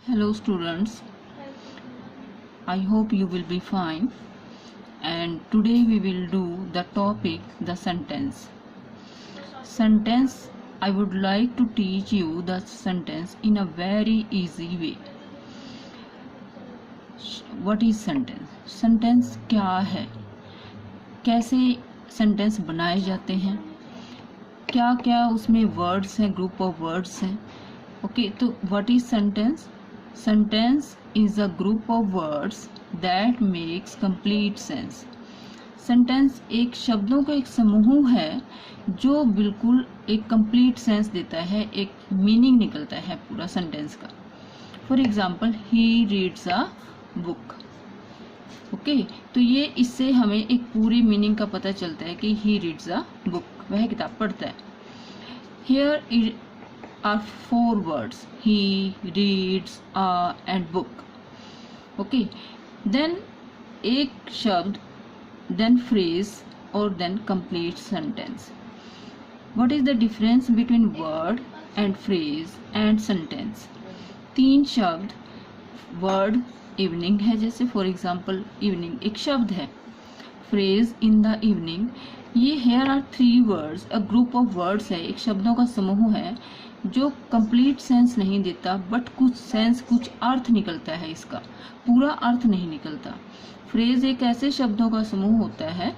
Hello students, I hope you will be fine, and today we will do the topic the sentence. Sentence, I would like to teach you the sentence in a very easy way. What is sentence? Sentence क्या है, कैसे sentence बनाए जाते हैं, क्या क्या उसमें words हैं, group of words हैं. Okay, तो what is sentence? Sentence is a group of words that makes complete sense. Sentence एक शब्दों का एक समूह है जो बिल्कुल एक complete sense देता है, एक meaning निकलता है पूरा sentence का. For example, he reads a book. Okay, तो ये इससे हमें एक पूरी meaning का पता चलता है कि he reads a book, वह किताब पढ़ता है. Here are four words: he, reads, a and book. Okay, then एक शब्द, then phrase और then complete sentence. What is the difference between word and phrase and sentence? तीन शब्द, word evening है, जैसे for example evening एक शब्द है, phrase in the evening, ये here are three words, a group of words है, एक शब्दों का समूह है जो कंप्लीट सेंस नहीं देता, बट कुछ सेंस, कुछ अर्थ निकलता है, इसका पूरा अर्थ नहीं निकलता. फ्रेज एक ऐसे शब्दों का समूह होता है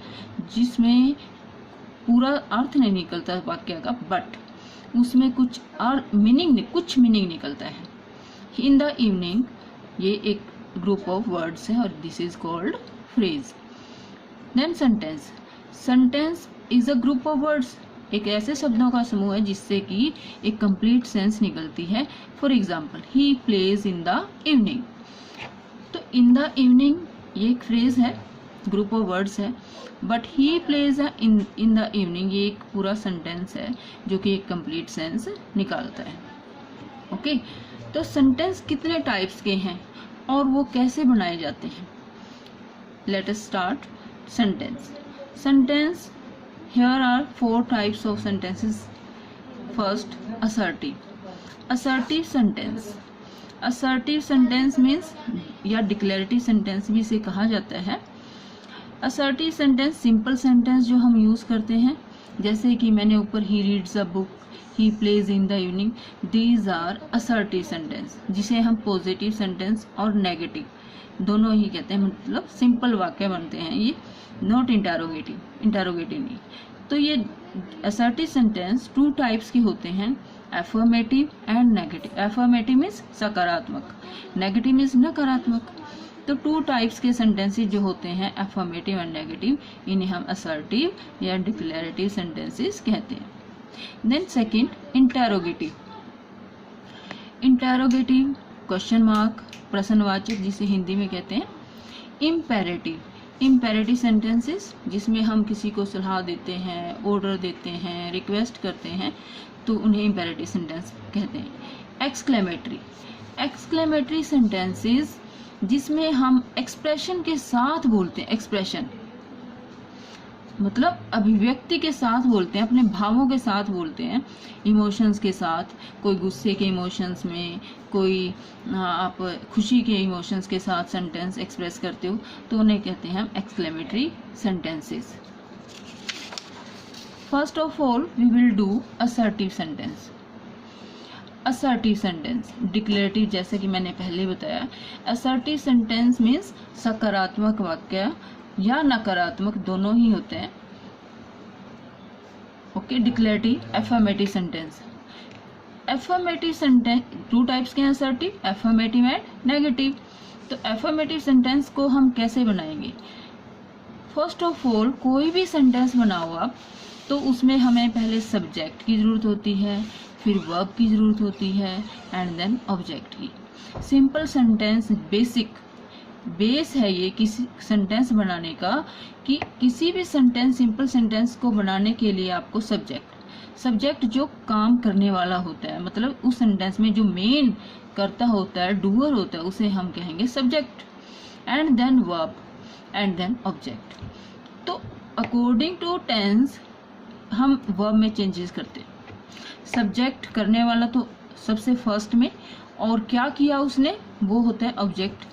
जिसमें पूरा अर्थ नहीं निकलता वाक्य का, बट उसमें कुछ मीनिंग निकलता है. इन द इवनिंग ये एक ग्रुप ऑफ वर्ड्स है और this is called phrase. Then sentence. Sentence is a group of words, एक ऐसे शब्दों का समूह है जिससे कि एक कंप्लीट सेंस निकलती है. For example, he plays in the evening. तो इन द इवनिंग ये एक फ्रेज है, ग्रुप ऑफ वर्ड्स है, but he plays in the evening ये एक पूरा सेंटेंस है जो कि एक कंप्लीट सेंस निकालता है. ओके, तो सेंटेंस कितने टाइप्स के हैं और वो कैसे बनाए जाते हैं? Let us start. Sentence. Sentence, here are four types of sentences. First, assertive. Assertive sentence. Assertive sentence means या declarative sentence भी इसे कहा जाता है. Assertive sentence simple sentence जो हम यूज करते हैं, जैसे कि मैंने ऊपर he reads a book, he plays in the evening, these are assertive sentence, जिसे हम positive sentence और negative दोनों ही कहते हैं, मतलब सिंपल वाक्य बनते हैं ये, नॉट इंटरोगेटिव नहीं. तो ये असर्टिव सेंटेंस टू टाइप्स के होते हैं, affirmative and negative. Affirmative means सकारात्मक, नेगेटिव मीन्स नकारात्मक. तो टू टाइप्स के सेंटेंसेस जो होते हैं, एफर्मेटिव एंड नेगेटिव, इन्हें हम असर्टिव या डिक्लेरेटिव सेंटेंसेस कहते हैं. Then second, interrogative. Interrogative question mark, प्रश्नवाचक, जिसे हिंदी में कहते हैं. इम्पेरेटिव. इम्पेरेटिव सेंटेंसेस जिसमें हम किसी को सलाह देते हैं, ऑर्डर देते हैं, रिक्वेस्ट करते हैं, तो उन्हें इम्पेरेटिव सेंटेंस कहते हैं. एक्सक्लेमेटरी. एक्सक्लेमेटरी सेंटेंसेस जिसमें हम एक्सप्रेशन के साथ बोलते हैं, एक्सप्रेशन मतलब अभिव्यक्ति के साथ बोलते हैं, अपने भावों के साथ बोलते हैं, इमोशंस के साथ. कोई गुस्से के इमोशंस में, कोई आप खुशी के इमोशंस के साथ सेंटेंस एक्सप्रेस करते हो, तो उन्हें कहते हैं हम exclamatory sentences. First of all we will do assertive sentence. Assertive sentence, declarative जैसे कि मैंने पहले बताया. असर्टिव सेंटेंस मीन्स सकारात्मक वाक्य या नकारात्मक दोनों ही होते हैं. Okay, declarative, affirmative sentence. Affirmative sentence two types के हैं, असर्टिव, एफर्मेटिव एंड नेगेटिव. तो एफर्मेटिव सेंटेंस को हम कैसे बनाएंगे? फर्स्ट ऑफ ऑल, कोई भी सेंटेंस बनाओ आप, तो उसमें हमें पहले सब्जेक्ट की जरूरत होती है, फिर वर्ब की जरूरत होती है, एंड देन ऑब्जेक्ट की. सिंपल सेंटेंस बेस है ये किसी सेंटेंस बनाने का, कि किसी भी सेंटेंस, सिंपल सेंटेंस को बनाने के लिए आपको सब्जेक्ट जो काम करने वाला होता है, मतलब उस सेंटेंस में जो मेन करता होता है, डूअर होता है, उसे हम कहेंगे subject. And then verb and then object. तो अकॉर्डिंग टू टेंस हम वर्ब में चेंजेस करते हैं. सब्जेक्ट करने वाला तो सबसे फर्स्ट में, और क्या किया उसने, वो होता है ऑब्जेक्ट।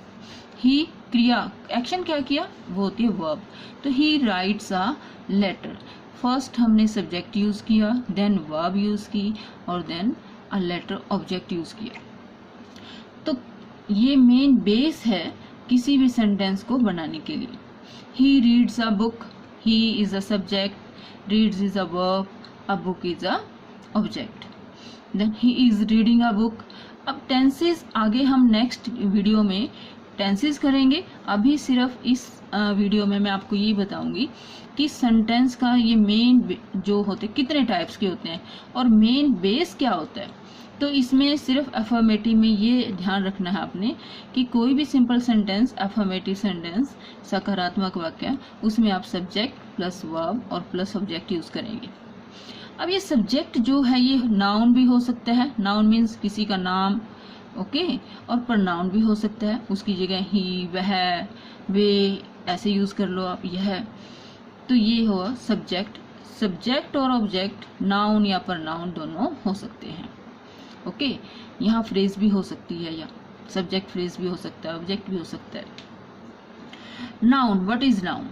ही क्रिया, एक्शन क्या किया, वो होती है वर्ब। तो he writes a letter, first हमने सब्जेक्ट यूज किया, देन वर्ब यूज की, और then a letter object use किया। तो ये मेन बेस है किसी भी सेंटेंस को बनाने के लिए। He reads a book, he is a subject, reads is a verb, a book is a object, then he is reading a book. अब टेंसेस आगे हम नेक्स्ट वीडियो में टेंसेस करेंगे। अभी सिर्फ इस वीडियो में मैं आपको ये बताऊंगी कि सेंटेंस का ये मेन जो होते कितने टाइप्स के होते हैं और मेन बेस क्या होता है। तो इसमें सिर्फ अफर्मेटिव में ये ध्यान रखना है आपने कि कोई भी सिंपल सेंटेंस, अफर्मेटिव सेंटेंस, सकारात्मक वाक्य, उसमें आप सब्जेक्ट प्लस वर्ब और प्लस ऑब्जेक्ट यूज करेंगे। अब ये सब्जेक्ट जो है ये नाउन भी हो सकता है, नाउन मीन्स किसी का नाम, ओके, और प्रोनाउन भी हो सकता है, उसकी जगह ही, वह, वे ऐसे यूज कर लो आप, यह। तो ये हुआ सब्जेक्ट। सब्जेक्ट और ऑब्जेक्ट नाउन या प्रोनाउन दोनों हो सकते हैं, ओके। यहाँ फ्रेज भी हो सकती है, या सब्जेक्ट फ्रेज भी हो सकता है, ऑब्जेक्ट भी हो सकता है। Noun, what is noun?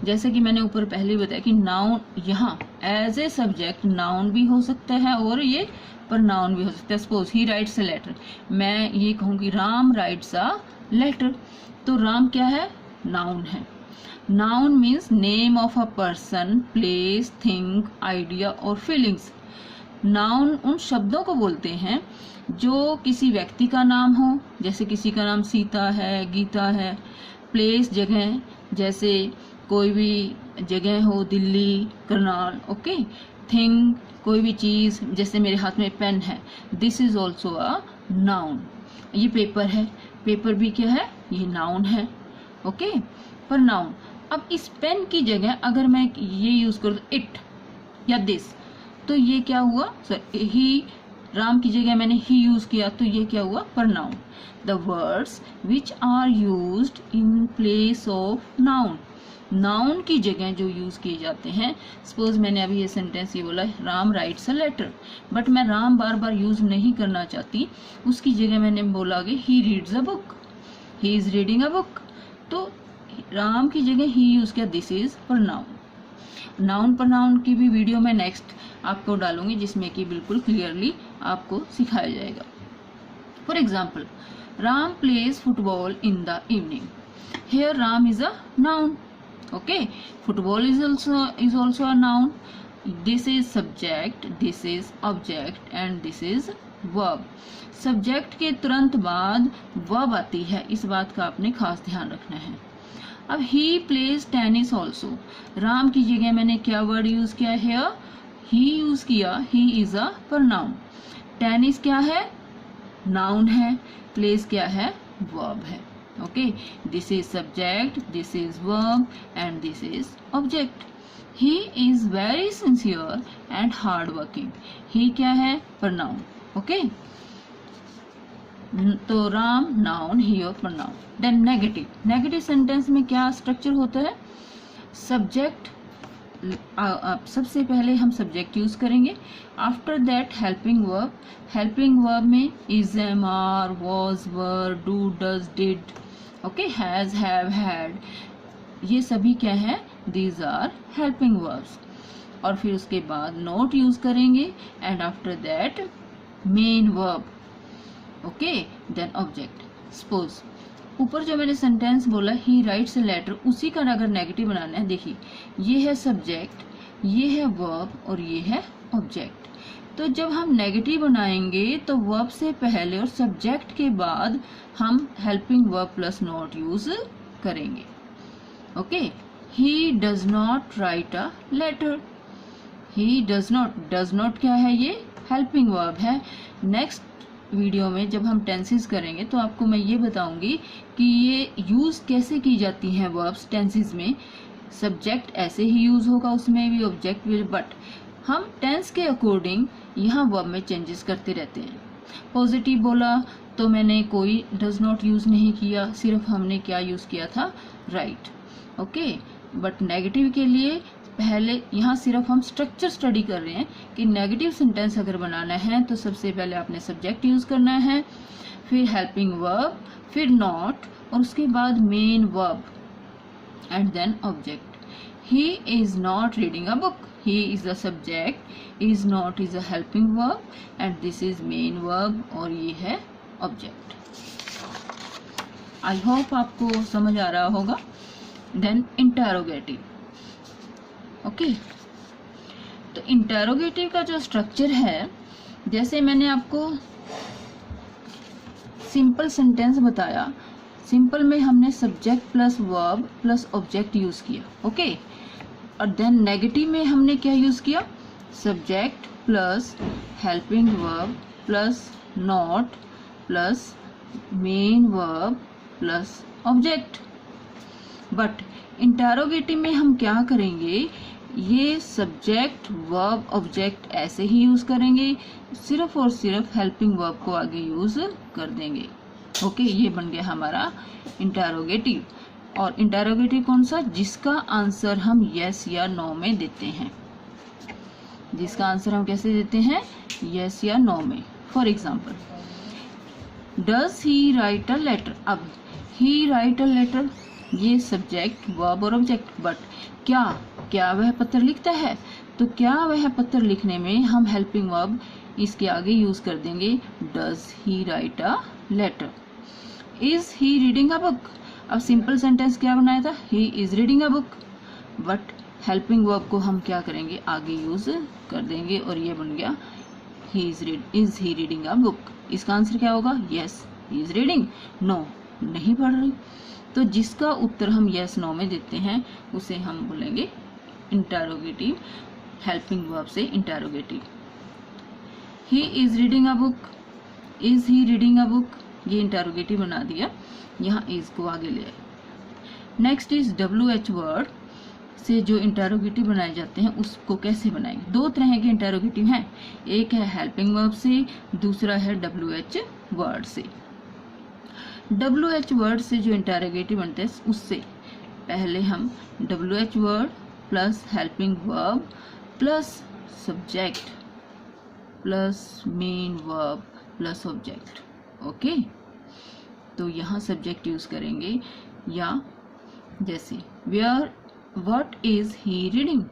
जैसे कि मैंने ऊपर पहले बताया कि नाउन यहाँ एज ए सब्जेक्ट नाउन भी हो सकता है और ये प्रोनाउन भी हो सकता है। Suppose he writes a letter, मैं ये कहूँगी राम राइट्स अ लेटर, तो राम क्या है, नाउन है। Noun means name of a person, place, thing, idea और फीलिंग्स। नाउन उन शब्दों को बोलते हैं जो किसी व्यक्ति का नाम हो, जैसे किसी का नाम सीता है, गीता है। प्लेस, जगह, जैसे कोई भी जगह हो, दिल्ली, करनाल, ओके। थिंग, कोई भी चीज, जैसे मेरे हाथ में पेन है, this is also a noun. ये पेपर है, पेपर भी क्या है, ये नाउन है, ओके। पर नाउन, अब इस पेन की जगह अगर मैं ये यूज करूँ इट या दिस, तो ये क्या हुआ, सर ही, राम की जगह मैंने ही यूज किया, तो ये क्या हुआ, pronoun. The words which are used in place of noun, noun की जगह जो यूज किए जाते हैं। सपोज मैंने अभी ये सेंटेंस ये बोला Ram writes a letter, but मैं राम बार बार यूज नहीं करना चाहती, उसकी जगह मैंने बोला कि ही reads a book, he is reading a book, तो राम की जगह ही यूज किया, this is pronoun. Noun pronoun की भी वीडियो मैं नेक्स्ट आपको डालूंगी, जिसमें कि बिल्कुल क्लियरली आपको सिखाया जाएगा। For example, Ram plays football in the evening, here Ram is a noun, okay. Football is also a noun. This is subject, this is object and this is verb. Subject के तुरंत बाद वर्ब आती है, इस बात का आपने खास ध्यान रखना है। अब he plays tennis also, Ram की जगह मैंने क्या वर्ड यूज किया है, he यूज किया, he is a pronoun। Tennis क्या है, नाउन है, प्लेस क्या है, वर्ब है, okay. This is subject, this is verb and this is object. He is very sincere and hard working, he क्या है, pronoun, okay. तो राम नाउन, ही और pronoun. Then negative, negative sentence में क्या स्ट्रक्चर होता है, सब्जेक्ट, सबसे पहले हम सब्जेक्ट यूज करेंगे, after that helping verb. Helping verb में is, am, are, was, were, do, does, did, okay, has, have, had, ये सभी क्या है, दीज आर हेल्पिंग वर्ब्स। और फिर उसके बाद नोट यूज करेंगे and after that main verb, okay, then object. Suppose ऊपर जो मैंने सेंटेंस बोला ही राइट्स अ लेटर, उसी का अगर नेगेटिव बनाना है, देखिए ये है सब्जेक्ट, ये है वर्ब और ये है ऑब्जेक्ट। तो जब हम नेगेटिव बनाएंगे तो वर्ब से पहले और सब्जेक्ट के बाद हम helping verb plus not use करेंगे, okay. He does not write a letter, he does not क्या है, ये हेल्पिंग वर्ब है। नेक्स्ट वीडियो में जब हम टेंसेस करेंगे तो आपको मैं ये बताऊंगी कि ये यूज कैसे की जाती हैं वर्ब्स टेंसेस में। सब्जेक्ट ऐसे ही यूज होगा, उसमें भी ऑब्जेक्ट भी, बट हम टेंस के अकॉर्डिंग यहाँ वर्ब में चेंजेस करते रहते हैं। पॉजिटिव बोला तो मैंने कोई डज नॉट यूज नहीं किया, सिर्फ हमने क्या यूज किया था, राइट, ओके। बट नेगेटिव के लिए पहले यहाँ सिर्फ हम स्ट्रक्चर स्टडी कर रहे हैं कि नेगेटिव सेंटेंस अगर बनाना है तो सबसे पहले आपने सब्जेक्ट यूज करना है, फिर हेल्पिंग वर्ब, फिर नॉट, और उसके बाद main verb and then object. He is not reading a book, he is the subject, is not is a helping verb and this is main verb, और ये है ऑब्जेक्ट। आई होप आपको समझ आ रहा होगा। Then interrogative. ओके, तो interrogative का जो स्ट्रक्चर है, जैसे मैंने आपको सिंपल सेंटेंस बताया, सिंपल में हमने subject plus verb plus object use किया। ओके, और देन नेगेटिव में हमने क्या यूज किया, subject plus helping verb plus not plus main verb plus object. But interrogative में हम क्या करेंगे, ये सब्जेक्ट वर्ब ऑब्जेक्ट ऐसे ही यूज करेंगे, सिर्फ और सिर्फ हेल्पिंग वर्ब को आगे यूज कर देंगे। ओके, ये बन गया हमारा इंटेरोगेटिव। और इंटेरोगेटिव कौन सा, जिसका आंसर हम यस या नो में देते हैं, जिसका आंसर हम कैसे देते हैं, यस या नो में। For example, does he write a letter. अब ही राइट अ लेटर, ये सब्जेक्ट वर्ब और ऑब्जेक्ट, बट क्या वह पत्र लिखता है, तो क्या वह पत्र लिखने में हम हेल्पिंग वर्ब इसके आगे यूज कर देंगे, does he write a letter. Is he reading a book, अब सिंपल सेंटेंस क्या बनाया था, he is reading a book, but helping verb को हम क्या करेंगे, आगे यूज कर देंगे, और ये बन गया is he reading a book. इसका आंसर क्या होगा, yes he is reading, no नहीं पढ़ रही। तो जिसका उत्तर हम यस नो में देते हैं उसे हम बोलेंगे इंटेरोगेटिव, हेल्पिंग वर्ब से interrogative. He is reading a book, is he reading a book, ये इंटेरोगेटिव बना दिया, यहाँ इज को आगे ले आए। नेक्स्ट इज WH वर्ड से जो इंटेरोगेटिव बनाए जाते हैं उसको कैसे बनाएंगे। दो तरह के इंटेरोगेटिव हैं, एक है हेल्पिंग वर्ब से, दूसरा है WH वर्ड से। WH वर्ड से जो इंटेरोगेटिव बनते हैं उससे पहले हम WH word plus helping verb plus subject plus main verb plus object. Okay, तो यहाँ सब्जेक्ट यूज करेंगे, या जैसे where, what is he reading,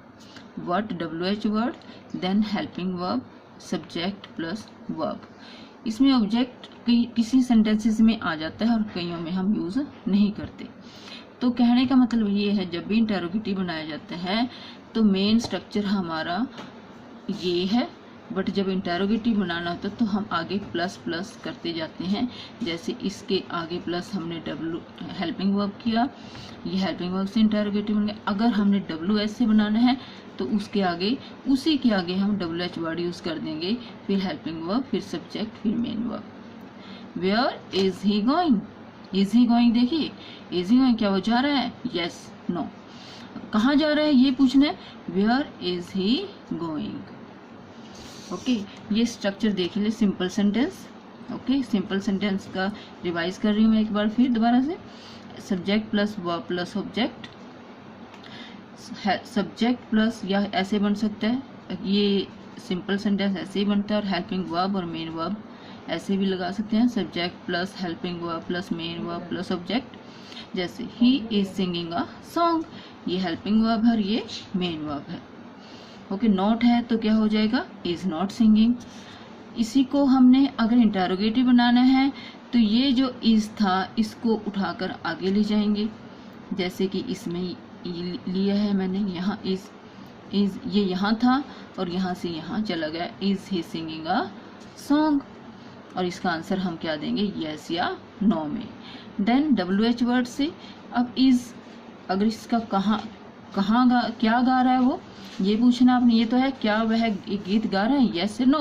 what WH word then helping verb subject plus verb. इसमें ऑब्जेक्ट किसी सेंटेंसेस में आ जाता है और कईयों में हम यूज नहीं करते। तो कहने का मतलब ये है, जब भी इंटेरोगेटिव बनाया जाता है तो मेन स्ट्रक्चर हमारा ये है, बट जब इंटेरोगेटिव बनाना होता है तो हम आगे प्लस प्लस करते जाते हैं। जैसे इसके आगे प्लस हमने हेल्पिंग वर्ब किया, ये हेल्पिंग वर्ब से इंटेरोगेटिव बन गया। अगर हमने WH से बनाना है तो उसके आगे, उसी के आगे हम WH वर्ड यूज कर देंगे, फिर हेल्पिंग वर्ब, फिर सब्जेक्ट, फिर main verb. Where is he going, is he going, देखिए इज ही गोइंग, क्या वो जा रहा है, यस नो, कहाँ जा रहा है ये पूछना है, where is he going. Okay, ये स्ट्रक्चर देख लीजिए simple sentence. Okay, simple sentence का रिवाइज कर रही हूँ मैं एक बार फिर दोबारा से। Subject plus verb plus object, subject plus, या ऐसे बन सकता है, ये सिंपल सेंटेंस ऐसे ही बनता है, और हेल्पिंग वर्ब और मेन वर्ब ऐसे भी लगा सकते हैं, subject plus helping verb plus main verb plus object. जैसे he is singing a song, ये हेल्पिंग वर्ब है और ये मेन वर्ब है। ओके, नॉट है तो क्या हो जाएगा, इज नॉट सिंगिंग। इसी को हमने अगर इंटेरोगेटिव बनाना है तो ये जो इज था इसको उठाकर आगे ले जाएंगे, जैसे कि इसमें लिया है मैंने, यहाँ इज ये यहाँ था और यहाँ से यहाँ चला गया, is he singing a song, और इसका आंसर हम क्या देंगे, यस या नो में। देन WH वर्ड से, अब इज, अगर इसका क्या गा रहा है वो, ये पूछना आपने, ये तो है क्या वह गीत गा रहा है, यस नो।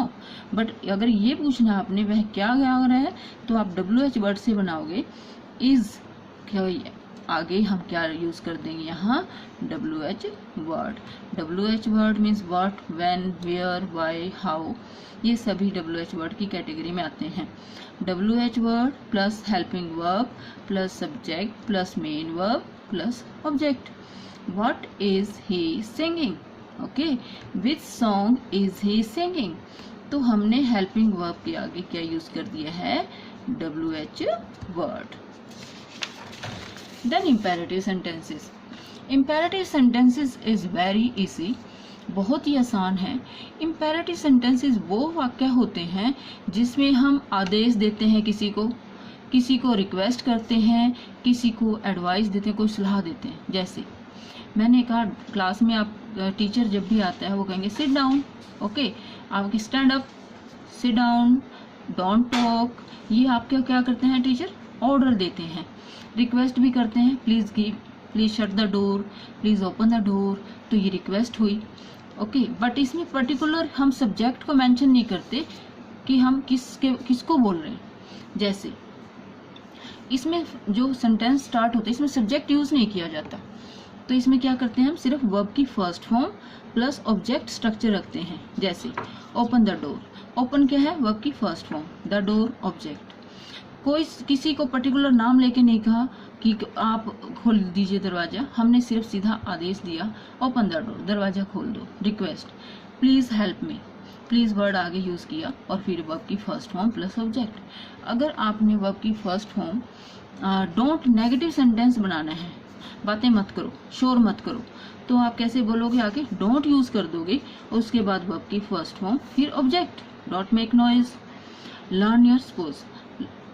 बट अगर ये पूछना आपने वह क्या गा रहा है, तो आप WH वर्ड से बनाओगे, इज क्या, आगे हम क्या यूज कर देंगे यहाँ, WH word. WH word means what, when, where, why, how, ये सभी WH वर्ड की कैटेगरी में आते हैं। WH word plus helping verb plus subject plus main verb plus object. What is he singing, okay, which song is he singing. तो हमने helping verb के आगे क्या यूज कर दिया है, WH word. Then imperative sentences. Imperative sentences is very easy, बहुत ही आसान है। imperative sentences वो वाक्य होते हैं जिसमें हम आदेश देते हैं किसी को रिक्वेस्ट करते हैं, किसी को एडवाइस देते हैं, कोई सलाह देते हैं। जैसे मैंने कहा क्लास में आप टीचर जब भी आता है वो कहेंगे सिट डाउन, ओके, आपके stand up, sit down, don't talk, ये आपके क्या करते हैं टीचर, ऑर्डर देते हैं। रिक्वेस्ट भी करते हैं, please shut the door, please open the door, तो ये रिक्वेस्ट हुई, ओके। बट इसमें पर्टिकुलर हम सब्जेक्ट को मेंशन नहीं करते कि हम किसको बोल रहे हैं। जैसे इसमें जो सेंटेंस स्टार्ट होता है इसमें सब्जेक्ट यूज नहीं किया जाता, तो इसमें क्या करते हैं हम सिर्फ वर्ब की first form plus object structure रखते हैं। जैसे ओपन द डोर, ओपन क्या है, वर्ब की first form, the door object. कोई किसी को पर्टिकुलर नाम लेके नहीं कहा कि आप खोल दीजिए दरवाजा, हमने सिर्फ सीधा आदेश दिया ओपन द डोर, दरवाजा खोल दो। Request please help me, please word आगे यूज किया और फिर वर्ब की फर्स्ट फॉर्म प्लस ऑब्जेक्ट। अगर आपने वर्ब की first form don't negative sentence बनाना है, बातें मत करो, शोर मत करो, तो आप कैसे बोलोगे, आगे डोंट यूज कर दोगे, उसके बाद वर्ब की फर्स्ट फॉर्म फिर object, don't make noise. Learn your, suppose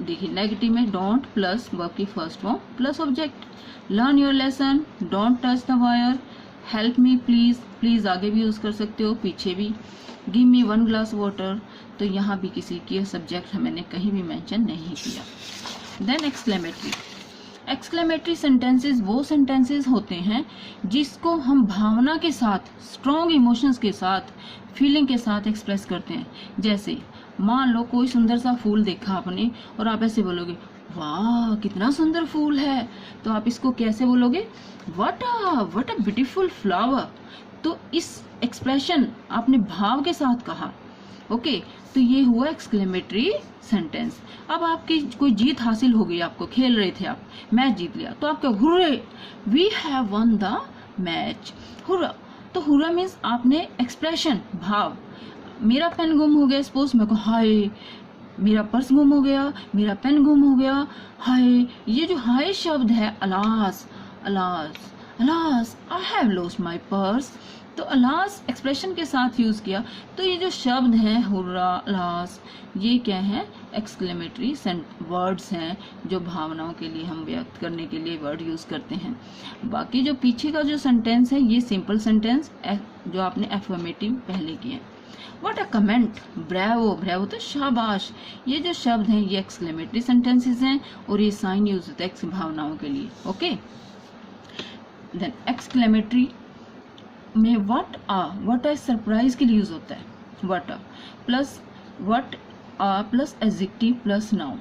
देखिए नेगेटिव में डोंट प्लस वर्ब की first form plus object. Learn your lesson, don't touch the wire. Help me please, please आगे भी यूज कर सकते हो, पीछे भी। गिव मी 1 ग्लास वाटर, तो यहाँ भी किसी की सब्जेक्ट मैंने कहीं भी मेंशन नहीं किया। Then exclamatory. एक्सक्लेमेटरी सेंटेंसेस वो सेंटेंसेस होते हैं जिसको हम भावना के साथ, स्ट्रॉन्ग इमोशंस के साथ, फीलिंग के साथ एक्सप्रेस करते हैं। जैसे मान लो कोई सुंदर सा फूल देखा आपने और आप ऐसे बोलोगे वाह कितना सुंदर फूल है, तो आप इसको कैसे बोलोगे, व्हाट अ ब्यूटीफुल फ्लावर। तो इस एक्सप्रेशन आपने भाव के साथ कहा, ओके, तो ये हुआ एक्सक्लेमेटरी सेंटेंस। अब आपकी कोई जीत हासिल हो गई, आपको खेल रहे थे आप, मैच जीत लिया, तो आपका hurray, we have won the match, hurrah. तो हुर्रा मीन्स आपने एक्सप्रेशन, भाव। मेरा पेन गुम हो गया, सपोज मैं को हाय, मेरा पर्स गुम हो गया, मेरा पेन गुम हो गया, हाय। ये जो हाय शब्द है, alas alas alas, I have lost my purse, तो अलास एक्सप्रेशन के साथ यूज किया। तो ये जो शब्द है हुर्रा, अलास, ये क्या है, एक्सक्लेमेटरी वर्ड्स हैं जो भावनाओं के लिए हम व्यक्त करने के लिए वर्ड यूज करते हैं। बाकी जो पीछे का जो सेंटेंस है ये सिंपल सेंटेंस जो आपने एफर्मेटिव पहले किए। What a comment, bravo, bravo तो शाबाश। ये जो शब्द हैं ये एक्सक्लेमेटरी सेंटेंसेस हैं और ये साइन यूज होता है भावनाओं के लिए, ओके। देन एक्सक्लेमेटरी में व्हाट आ सरप्राइज के लिए यूज होता है, what a plus adjective plus noun.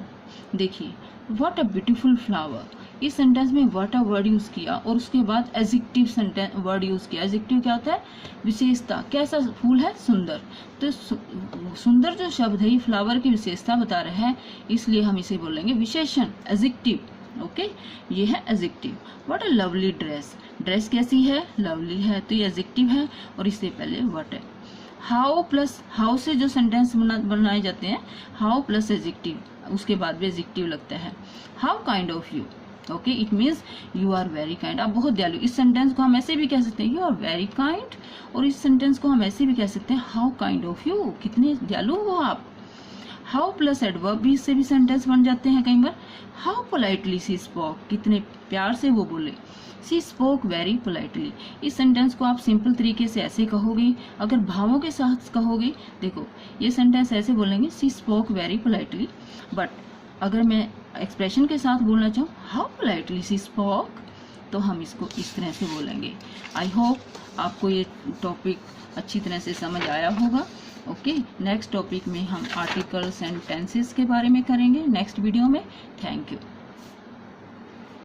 देखिए व्हाट अ ब्यूटीफुल फ्लावर, इस सेंटेंस में व्हाट अ वर्ड यूज किया और उसके बाद एडजेक्टिव सेंटेंस वर्ड यूज किया। एडजेक्टिव क्या होता है, विशेषता, कैसा फूल है, सुंदर। तो सुंदर जो शब्द है ये फ्लावर की विशेषता बता रहा है, इसलिए हम इसे बोलेंगे विशेषण, एडजेक्टिव, ओके। ये है adjective. What a lovely dress, dress कैसी है, लवली है, तो ये एडजेक्टिव है और इससे पहले व्हाट है। हाउ प्लस, हाउ से जो सेंटेंस बनाए जाते हैं, हाउ प्लस एडजेक्टिव, उसके बाद भी एडजेक्टिव लगता है। How kind of you, okay, it means you are very kind, आप बहुत दयालु। इस सेंटेंस को हम ऐसे भी कह सकते हैं यू आर वेरी काइंड, और इस सेंटेंस को हम ऐसे भी कह सकते हैं हाउ काइंड ऑफ यू, कितने दयालु हो आप। हाउ प्लस एडवर्ब भी, इससे भी सेंटेंस बन जाते हैं कई बार। हाउ पोलाइटली सी स्पोक, कितने प्यार से वो बोले। सी स्पोक वेरी पोलाइटली, इस सेंटेंस को आप सिंपल तरीके से ऐसे कहोगे। अगर भावों के साथ कहोगे, देखो ये सेंटेंस ऐसे बोलेंगे सी स्पोक वेरी पोलाइटली, बट अगर मैं एक्सप्रेशन के साथ बोलना चाहूँ हाउ पोलाइटली सी स्पोक, तो हम इसको इस तरह से बोलेंगे। आई होप आपको ये टॉपिक अच्छी तरह से समझ आया होगा, ओके। नेक्स्ट टॉपिक में हम आर्टिकल्स एंड टेंसेस के बारे में करेंगे नेक्स्ट वीडियो में। Thank you.